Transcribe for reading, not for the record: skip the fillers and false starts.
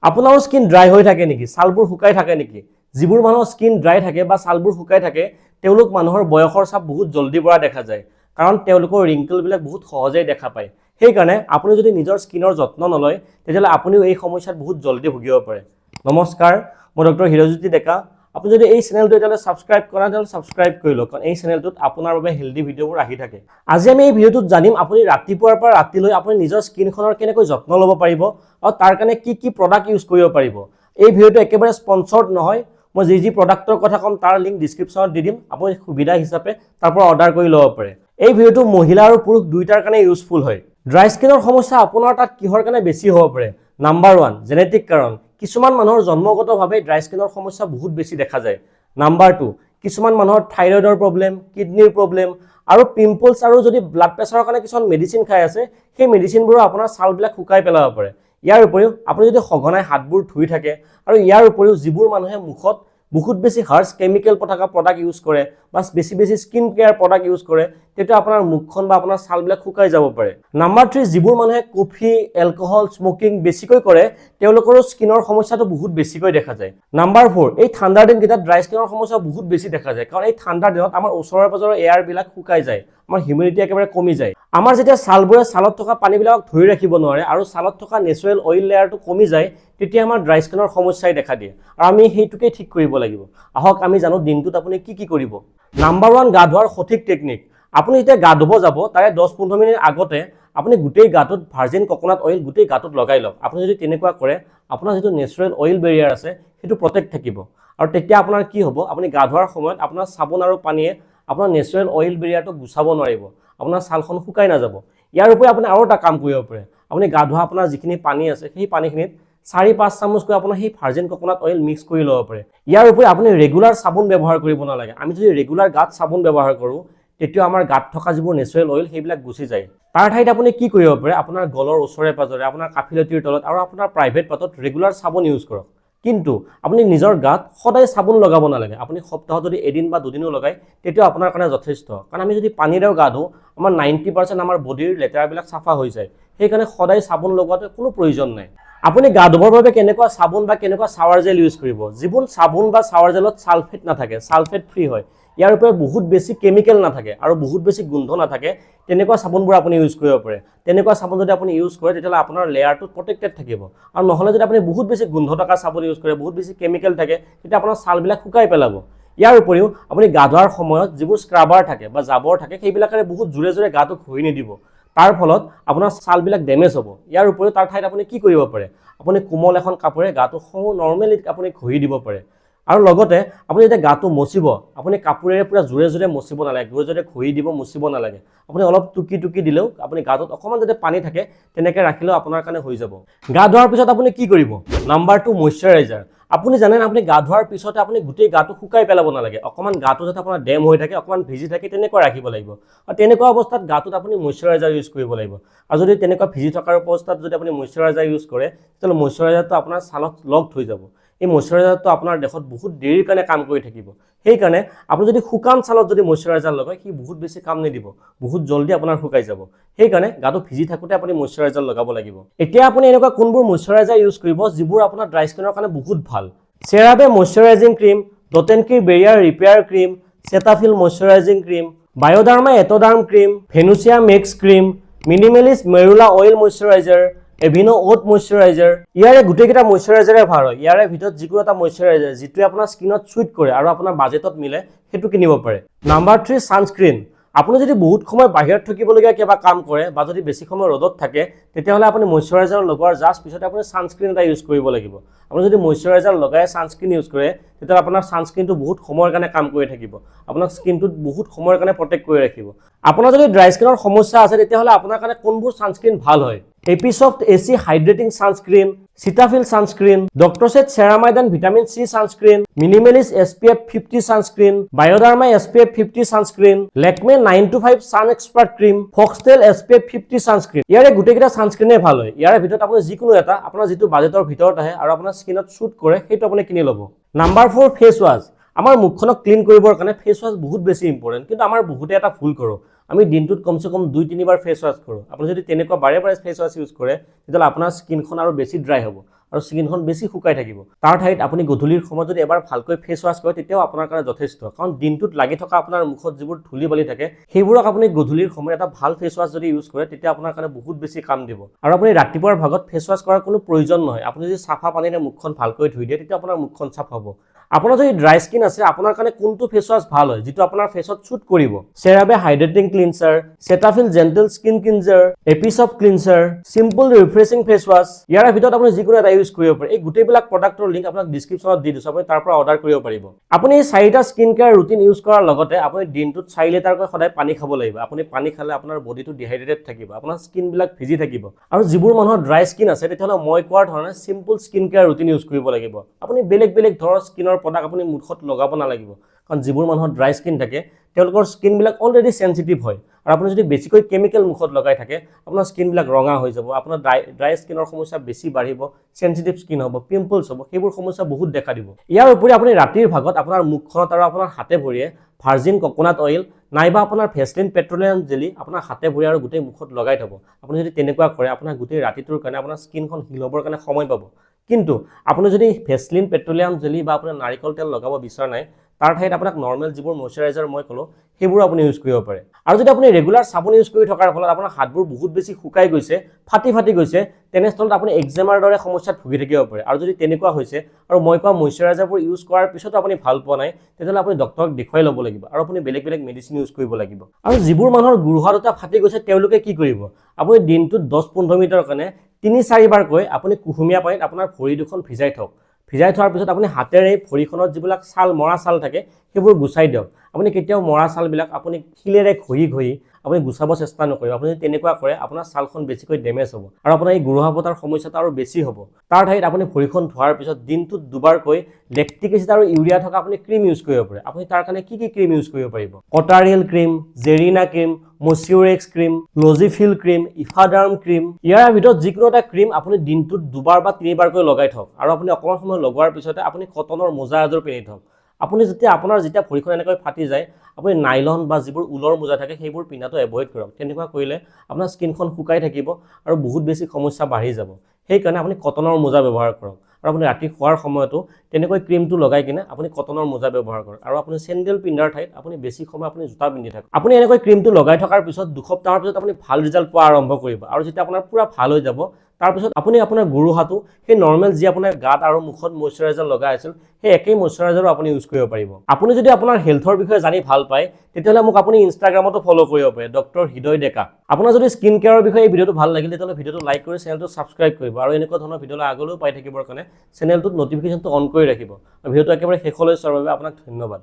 আপোনাৰো skin dry হৈ থাকে নেকি? ছালবোৰ শুকাই থাকে নেকি? যিবোৰ মানুহৰ স্কিন ড্ৰাই থাকে বা ছালবোৰ শুকাই থাকে তেওঁলোক মানুহৰ বয়সৰ চাপ বহুত জলদি পৰা দেখা যায় কাৰণ তেওঁলোকৰ ৰিংকলবিলাক বহুত সহজেই দেখা পায়। সেইকাৰণে আপুনি যদি নিজৰ স্কিনৰ যত্ন নলয় তেতিয়াহ'লে আপুনিও এই সমস্যাত বহুত জলদি ভুগিব পাৰে। নমস্কাৰ, মই ডক্টৰ হিৰজ্যোতি ডেকা। আপুনি যদি এই চেনেলটো এতিয়ালৈ ছাবস্ক্ৰাইব কৰা তেতিয়াহ'লে ছাবস্ক্ৰাইব কৰি লওক কাৰণ এই চেনেলটোত আপোনাৰ বাবে হেল্ডি ভিডিঅ'বোৰ আহি থাকে। আজি আমি এই ভিডিঅ'টোত জানিম আপুনি ৰাতিপুৱাৰ পৰা ৰাতিলৈ আপুনি নিজৰ স্কিনখনৰ কেনেকৈ যত্ন ল'ব পাৰিব আৰু তাৰ কাৰণে কি কি প্ৰডাক্ট ইউজ কৰিব পাৰিব। এই ভিডিঅ'টো একেবাৰে স্পন্সৰ্ড নহয়। মই যি প্ৰডাক্টৰ কথা ক'ম তাৰ লিংক ডিছক্ৰিপশ্যনত দি দিম। আপুনি সুবিধা হিচাপে তাৰ পৰা অৰ্ডাৰ কৰি ল'ব পাৰে। এই ভিডিঅ'টো মহিলা আৰু পুৰুষ দুয়োটাৰ কাৰণে ইউজফুল হয়। ড্ৰাই স্কিনৰ সমস্যা আপোনাৰ তাত কিহৰ কাৰণে বেছি হ'ব পাৰে? নাম্বাৰ 1, জেনেটিক কাৰণ। কিছুমান মানুহৰ জন্মগতভাৱে ড্ৰাই স্কিনৰ সমস্যা বহুত বেছি দেখা যায়। নাম্বাৰ 2, কিছুমান মানুহৰ থাইৰয়ডৰ প্ৰব্লেম, কিডনিৰ প্ৰব্লেম আৰু পিম্পলছ আৰু যদি ব্লাড প্ৰেছাৰৰ কাৰণে কিছুমান মেডিচিন খাই আছে সেই মেডিচিনবোৰো আপোনাৰ ছালবিলাক শুকাই পেলাব পাৰে। ইয়াৰ উপৰিও আপুনি যদি সঘনাই হাতবোৰ ধুই থাকে আৰু ইয়াৰ উপৰিও যিবোৰ মানুহে মুখত বহুত বেছি হাৰ্ছ কেমিকেল থকা প্ৰডাক্ট ইউজ কৰে বা বেছি স্কিন কেয়াৰ প্ৰডাক্ট ইউজ কৰে তেতিয়া আপোনাৰ মুখখন বা আপোনাৰ ছালবিলাক শুকাই যাব পাৰে। নাম্বাৰ 3, যিবোৰ মানুহে কফি, এলকহল, স্মকিং বেছিকৈ কৰে তেওঁলোকৰো স্কিনৰ সমস্যাটো বহুত বেছিকৈ দেখা যায়। নাম্বাৰ 4, এই ঠাণ্ডাৰ দিনকেইটাত ড্ৰাই স্কিনৰ সমস্যা বহুত বেছি দেখা যায় কাৰণ এই ঠাণ্ডাৰ দিনত আমাৰ ওচৰে পাজৰৰ এয়াৰবিলাক শুকাই যায়, আমাৰ হিউমিডিটি একেবাৰে কমি যায়। আমাৰ যেতিয়া ছালবোৰে ছালত থকা পানীবিলাকক ধৰি ৰাখিব নোৱাৰে আৰু ছালত থকা নেচাৰেল অইল লেয়াৰটো কমি যায় তেতিয়া আমাৰ ড্ৰাই স্কিনৰ সমস্যাই দেখা দিয়ে আৰু আমি সেইটোকে ঠিক কৰিব লাগিব। আহক আমি জানো দিনটোত আপুনি কি কৰিব। নাম্বাৰ 1, গা ধোৱাৰ সঠিক টেকনিক। আপুনি যেতিয়া গা ধুব যাব তাৰে 10-15 মিনিট আগতে আপুনি গোটেই গাটোত ভাৰ্জিন কোকোনাট অইল গোটেই গাটোত লগাই লওক। আপুনি যদি তেনেকুৱা কৰে আপোনাৰ যিটো নেচাৰেল অইল বেৰিয়াৰ আছে সেইটো প্ৰটেক্ট থাকিব আৰু তেতিয়া আপোনাৰ কি হ'ব, আপুনি গা ধোৱাৰ সময়ত আপোনাৰ চাবোন আৰু পানীয়ে আপোনাৰ নেচাৰেল অইল বেৰিয়াৰটো গুচাব নোৱাৰিব, আপোনাৰ ছালখন শুকাই নাযাব। ইয়াৰ উপৰি আপুনি আৰু এটা কাম কৰিব পাৰে। আপুনি গা ধোৱা আপোনাৰ যিখিনি পানী আছে সেই পানীখিনিত 4-5 চামুচকৈ আপোনাৰ সেই ভাৰ্জিন কোকোনাট অইল মিক্স কৰি ল'ব পাৰে। ইয়াৰ উপৰি আপুনি ৰেগুলাৰ চাবোন ব্যৱহাৰ কৰিব নালাগে। আমি যদি ৰেগুলাৰ গাত চাবোন ব্যৱহাৰ কৰোঁ তেতিয়া আমাৰ গাত থকা যিবোৰ নেচাৰেল অইল সেইবিলাক গুচি যায়। তাৰ ঠাইত আপুনি কি কৰিব পাৰে, আপোনাৰ গলৰ ওচৰে পাজৰে, আপোনাৰ কাফিলতিৰ তলত আৰু আপোনাৰ প্ৰাইভেট পাৰ্টত ৰেগুলাৰ চাবোন ইউজ কৰক। কিন্তু আপুনি নিজৰ গাত সদায় চাবোন লগাব নালাগে। আপুনি সপ্তাহত যদি এদিন বা দুদিনো লগায় তেতিয়াও আপোনাৰ কাৰণে যথেষ্ট কাৰণ আমি যদি পানীৰেও গা ধোঁ আমাৰ 90% আমাৰ বডিৰ লেতেৰাবিলাক চাফা হৈ যায়। সেইকাৰণে সদায় চাবোন লগোৱাটো কোনো প্ৰয়োজন নাই। আপুনি গা ধুবৰ বাবে কেনেকুৱা চাবোন বা কেনেকুৱা শাৱাৰ জেল ইউজ কৰিব? যিবোৰ চাবোন বা শাৱাৰ জেলত ছালফেট নাথাকে, ছালফেট ফ্ৰী হয়, ইয়াৰ উপৰি বহুত বেছি কেমিকেল নাথাকে আৰু বহুত বেছি গোন্ধ নাথাকে তেনেকুৱা চাবোনবোৰ আপুনি ইউজ কৰিব পাৰে। তেনেকুৱা চাবোন যদি আপুনি ইউজ কৰে তেতিয়াহ'লে আপোনাৰ লেয়াৰটো প্ৰটেক্টেড থাকিব আৰু নহ'লে যদি আপুনি বহুত বেছি গোন্ধ থকা চাবোন ইউজ কৰে, বহুত বেছি কেমিকেল থাকে তেতিয়া আপোনাৰ ছালবিলাক শুকাই পেলাব। ইয়াৰ উপৰিও আপুনি গা ধোৱাৰ সময়ত যিবোৰ স্ক্ৰাবাৰ থাকে বা জাবৰ থাকে সেইবিলাকেৰে বহুত জোৰে গাটো ঘঁহি নিদিব। তাৰ ফলত আপোনাৰ ছালবিলাক ডেমেজ হ'ব। ইয়াৰ উপৰিও তাৰ ঠাইত আপুনি কি কৰিব পাৰে, আপুনি কোমল এখন কাপোৰে গাটো নৰ্মেলি আপুনি ঘঁহি দিব পাৰে আৰু লগতে আপুনি যেতিয়া গাটো মচিব আপুনি কাপোৰেৰে পুৰা জোৰে মচিব নালাগে, জোৰে ঘঁহি দিব, মচিব নালাগে। আপুনি অলপ টুকি দিলেও আপুনি গাটোত অকণমান যদি পানী থাকে তেনেকৈ ৰাখিলেও আপোনাৰ কাৰণে হৈ যাব। গা ধোৱাৰ পিছত আপুনি কি কৰিব? Number 2, moisturiser. আপুনি জানেনে আপুনি গা ধোৱাৰ পিছতে আপুনি গোটেই গাটো শুকাই পেলাব নালাগে। অকণমান গাটো যাতে আপোনাৰ ডেম হৈ থাকে, অকণমান ভিজি থাকে তেনেকুৱা ৰাখিব লাগিব আৰু তেনেকুৱা অৱস্থাত গাটোত আপুনি মইশ্চাৰাইজাৰ ইউজ কৰিব লাগিব। আৰু যদি তেনেকুৱা ভিজি থকাৰ অৱস্থাত যদি আপুনি মইশ্চাৰাইজাৰ ইউজ কৰে তেতিয়াহ'লে মইশ্চাৰাইজাৰটো আপোনাৰ ছালত লকড হৈ যাব। এই মইশ্চাৰাইজাৰটো আপোনাৰ দেহত বহুত দেৰিৰ কাৰণে কাম কৰি থাকিব। সেইকাৰণে আপুনি যদি শুকান ছালত যদি মইশ্চাৰাইজাৰ লগায় সি বহুত বেছি কাম নিদিব, বহুত জলদি আপোনাৰ শুকাই যাব। সেইকাৰণে গাটো ভিজি থাকোঁতে আপুনি মইশ্চাৰাইজাৰ লগাব লাগিব। এতিয়া আপুনি এনেকুৱা কোনবোৰ মইশ্চাৰাইজাৰ ইউজ কৰিব যিবোৰ আপোনাৰ ড্ৰাই স্কিনৰ কাৰণে বহুত ভাল? CeraVe moisturizing cream, dot and key barrier repair cream, Cetaphil moisturizing cream, Bioderma Atoderm cream, Venusia max cream, Minimalist marula oil moisturizer, Aveeno oat moisturizer. ইয়াৰে গোটেইকেইটা মইশ্চাৰাইজাৰে ভাল হয়। ইয়াৰে ভিতৰত যিকোনো এটা মইশ্চাৰাইজাৰ যিটোৱে আপোনাৰ স্কিনত চুইট কৰে আৰু আপোনাৰ বাজেটত মিলে সেইটো কিনিব পাৰে। Number 3, sunscreen. আপুনি যদি বহুত সময় বাহিৰত থাকিবলগীয়া কিবা কাম কৰে বা যদি বেছি সময় ৰ'দত থাকে তেতিয়াহ'লে আপুনি মইশ্চাৰাইজাৰ লগোৱাৰ জাষ্ট পিছতে আপুনি ছানস্ক্ৰীন এটা ইউজ কৰিব লাগিব। আপুনি যদি মইশ্চাৰাইজাৰ লগাই ছানস্ক্ৰীন ইউজ কৰে তেতিয়াহ'লে আপোনাৰ ছানস্ক্ৰীনটো বহুত সময়ৰ কাৰণে কাম কৰি থাকিব, আপোনাৰ স্কিনটোত বহুত সময়ৰ কাৰণে প্ৰটেক্ট কৰি ৰাখিব। আপোনাৰ যদি ড্ৰাই স্কিনৰ সমস্যা আছে তেতিয়াহ'লে আপোনাৰ কাৰণে কোনবোৰ ছানস্ক্ৰীন ভাল হয়? Episoft AC hydrating sunscreen, Cetaphil sunscreen, Dr Sheth's ceramide and vitamin C sunscreen, minimalist SPF 50 sunscreen, Bioderma SPF 50 sunscreen, Lakme 925 sun expert cream, Foxtale SPF 50 sunscreen. ইয়াৰে গোটেইকেইটা ছানস্ক্ৰীনেই ভাল হয়। ইয়াৰে ভিতৰত আপুনি যিকোনো এটা আপোনাৰ যিটো বাজেটৰ ভিতৰত আহে আৰু আপোনাৰ স্কিনত শ্বুট কৰে সেইটো আপুনি কিনি ল'ব। Number 4, face wash. আমাৰ মুখখনক ক্লিন কৰিবৰ কাৰণে ফেচ ৱাছ বহুত বেছি ইম্পৰ্টেণ্ট, কিন্তু আমাৰ বহুতে এটা ভুল কৰোঁ। আমি দিনটোত কমচে কম 2-3 বাৰ ফেচ ৱাছ কৰোঁ। আপুনি যদি তেনেকুৱা বাৰে ফেচ ৱাছ ইউজ কৰে তেতিয়াহ'লে আপোনাৰ স্কিনখন আৰু বেছি ড্ৰাই হ'ব আৰু স্কিনখন বেছি শুকাই থাকিব। তাৰ ঠাইত আপুনি গধূলিৰ সময়ত যদি এবাৰ ভালকৈ ফেচ ৱাছ কৰে তেতিয়াও আপোনাৰ কাৰণে যথেষ্ট, কাৰণ দিনটোত লাগি থকা আপোনাৰ মুখত যিবোৰ ধূলি বালি থাকে সেইবোৰক আপুনি গধূলিৰ সময়ত এটা ভাল ফেচ ৱাছ যদি ইউজ কৰে তেতিয়া আপোনাৰ কাৰণে বহুত বেছি কাম দিব। আৰু আপুনি ৰাতিপুৱাৰ ভাগত ফেচ ৱাছ কৰাৰ কোনো প্ৰয়োজন নহয়, আপুনি যদি চাফা পানীৰে মুখখন ভালকৈ ধুই দিয়ে তেতিয়া আপোনাৰ মুখখন চাফা হ'ব। আপোনাৰ যদি ড্ৰাই স্কিন আছে আপোনাৰ কাৰণে কোনটো ফেচ ৱাছ ভাল হয় যিটো আপোনাৰ ফেচত শ্বুট কৰিব? CeraVe hydrating cleanser, Cetaphil gentle skin cleanser, Episoft cleanser, Simple refreshing face wash, ইয়াৰ ভিতৰত আপুনি যিকোনো এটা ইউজ কৰিব পাৰে। এই গোটেইবিলাক প্ৰডাক্টৰ লিংক আপোনাক ডিছক্ৰিপশ্যনত দি দিছোঁ, আপুনি তাৰ পৰা অৰ্ডাৰ কৰিব পাৰিব। আপুনি এই 4টা স্কিন কেয়াৰ ৰুটিন ইউজ কৰাৰ লগতে আপুনি দিনটোত 4 লিটাৰকৈ সদায় পানী খাব লাগিব। আপুনি পানী খালে আপোনাৰ বডিটো ডিহাইড্ৰেটেড থাকিব, আপোনাৰ স্কিনবিলাক ভিজি থাকিব। আৰু যিবোৰ মানুহৰ ড্ৰাই স্কিন আছে তেতিয়াহ'লে মই কোৱাৰ ধৰণে simple skin care routine use কৰিব লাগিব। আপুনি বেলেগ বেলেগ ধৰণৰ স্কিনৰ প্ৰডাক্ট আপুনি মুখত লগাব নালাগিব, কাৰণ যিবোৰ মানুহৰ ড্ৰাই স্কিন থাকে তেওঁলোকৰ স্কিনবিলাক অলৰেডি চেঞ্চিটিভ হয়। আৰু আপুনি যদি বেছিকৈ কেমিকেল মুখত লগাই থাকে আপোনাৰ স্কিনবিলাক ৰঙা হৈ যাব, আপোনাৰ ড্ৰাই স্কিনৰ সমস্যা বেছি বাঢ়িব, চেঞ্চিটিভ স্কিন হ'ব, পিম্পলছ হ'ব, সেইবোৰ সমস্যা বহুত দেখা দিব। ইয়াৰ উপৰি আপুনি ৰাতিৰ ভাগত আপোনাৰ মুখখনত আৰু আপোনাৰ হাতে ভৰিয়ে ভাৰ্জিন কোকোনাট অইল নাইবা আপোনাৰ ভেচলিন পেট্ৰলিয়াম জেলি আপোনাৰ হাতে ভৰি আৰু গোটেই মুখত লগাই থ'ব। আপুনি যদি তেনেকুৱা কৰে আপোনাৰ গোটেই ৰাতিটোৰ কাৰণে আপোনাৰ স্কিনখন হিল হ'বৰ কাৰণে সময় পাব। কিন্তু আপুনি যদি ভেচলিন পেট্ৰলিয়াম জেলি বা আপোনাৰ নাৰিকল তেল লগাব বিচৰা নাই, তাৰ ঠাইত আপোনাক নৰ্মেল যিবোৰ মইশ্চাৰাইজাৰ মই ক'লোঁ সেইবোৰ আপুনি ইউজ কৰিব পাৰে। আৰু যদি আপুনি ৰেগুলাৰ চাবোন ইউজ কৰি থকাৰ ফলত আপোনাৰ হাতবোৰ বহুত বেছি শুকাই গৈছে, ফাটি গৈছে, তেনেস্থলত আপুনি এক্সেমাৰ দৰে সমস্যাত ভুগি থাকিব পাৰে। আৰু যদি তেনেকুৱা হৈছে আৰু মই কোৱা মইশ্চাৰাইজাৰবোৰ ইউজ কৰাৰ পিছতো আপুনি ভাল পোৱা নাই, তেতিয়াহ'লে আপুনি ডক্টৰক দেখুৱাই ল'ব লাগিব আৰু আপুনি বেলেগ বেলেগ মেডিচিন ইউজ কৰিব লাগিব। আৰু যিবোৰ মানুহৰ গুৰুহা দুটা ফাটি গৈছে তেওঁলোকে কি কৰিব? আপুনি দিনটোত 10-15 মিনিটৰ কাৰণে 3-4 বাৰকৈ আপুনি কুহুমীয়া পানীত আপোনাৰ ভৰি দুখন ভিজাই থওক। ভিজাই থোৱাৰ পিছত আপুনি হাতেৰে ভৰিখনত যিবিলাক ছাল মৰা ছাল থাকে সেইবোৰ গুচাই দিয়ক। আপুনি কেতিয়াও মৰা ছালবিলাক আপুনি শিলেৰে ঘঁহি আপুনি গুচাব চেষ্টা নকৰিব। আপুনি যদি তেনেকুৱা কৰে আপোনাৰ ছালখন বেছিকৈ ডেমেজ হ'ব আৰু আপোনাৰ এই গুৰুহা পতাৰ সমস্যাটো আৰু বেছি হ'ব। তাৰ ঠাইত আপুনি ভৰিখন ধোৱাৰ পিছত দিনটোত 2 বাৰকৈ লেক্টিক এচিড আৰু ইউৰিয়া থকা আপুনি ক্ৰীম ইউজ কৰিব পাৰে। আপুনি তাৰ কাৰণে কি ক্ৰীম ইউজ কৰিব পাৰিব? Cotaryl cream, Xerina cream, Moisturex cream, লজিফিল ক্ৰীম, ইফাডাৰ্ম ক্ৰীম, ইয়াৰ ভিতৰত যিকোনো এটা ক্ৰীম আপুনি দিনটোত 2 বাৰ বা 3 বাৰকৈ লগাই থওক। আৰু আপুনি অকণমান সময় লগোৱাৰ পিছতে আপুনি কটনৰ মোজা এযোৰ পিন্ধি থওক। আপুনি আপোনাৰ যেতিয়া ভৰিখন এনেকৈ ফাটি যায় আপুনি নাইলন বা যিবোৰ ঊলৰ মোজা থাকে সেইবোৰ পিন্ধাটো এভইড কৰক। তেনেকুৱা কৰিলে আপোনাৰ স্কিনখন শুকাই থাকিব আৰু বহুত বেছি সমস্যা বাঢ়ি যাব। সেইকাৰণে আপুনি কটনৰ মোজা ব্যৱহাৰ কৰক। আৰু আপুনি ৰাতি শোৱাৰ সময়তো তেনেকৈ ক্ৰীমটো লগাই কিনে আপুনি কটনৰ মোজা ব্যৱহাৰ কৰক। আৰু আপুনি চেণ্ডেল পিন্ধাৰ ঠাইত আপুনি বেছি সময় আপুনি জোতা পিন্ধি থাকক। আপুনি এনেকৈ ক্ৰীমটো লগাই থকাৰ পিছত 2 সপ্তাহৰ পিছত আপুনি ভাল ৰিজাল্ট পোৱা আৰম্ভ কৰিব। আৰু যেতিয়া আপোনাৰ পুৰা ভাল হৈ যাব তাৰপিছত আপুনি আপোনাৰ গুৰুহাটো সেই নৰ্মেল যি আপোনাৰ গাত আৰু মুখত মইশ্চাৰাইজাৰ লগাই আছিল সেই একেই মইশ্চাৰাইজাৰো আপুনি ইউজ কৰিব পাৰিব। আপুনি যদি আপোনাৰ হেল্থৰ বিষয়ে জানি ভাল পায় তেতিয়াহ'লে মোক আপুনি ইনষ্টাগ্ৰামতো ফ'ল' কৰিব পাৰে, ডক্টৰ হৃদয় ডেকা। আপোনাৰ যদি স্কিন কেয়াৰৰ বিষয়ে এই ভিডিঅ'টো ভাল লাগিল তেতিয়াহ'লে ভিডিঅ'টো লাইক কৰি চেনেলটো ছাবস্ক্ৰাইব কৰিব। আৰু এনেকুৱা ধৰণৰ ভিডিঅ'লৈ আগলৈও পাই থাকিবৰ কাৰণে চেনেলটোত নটিফিকেশ্যনটো অন কৰি ৰাখিব। ভিডিঅ'টো একেবাৰে শেষলৈ চোৱাৰ বাবে আপোনাক ধন্যবাদ।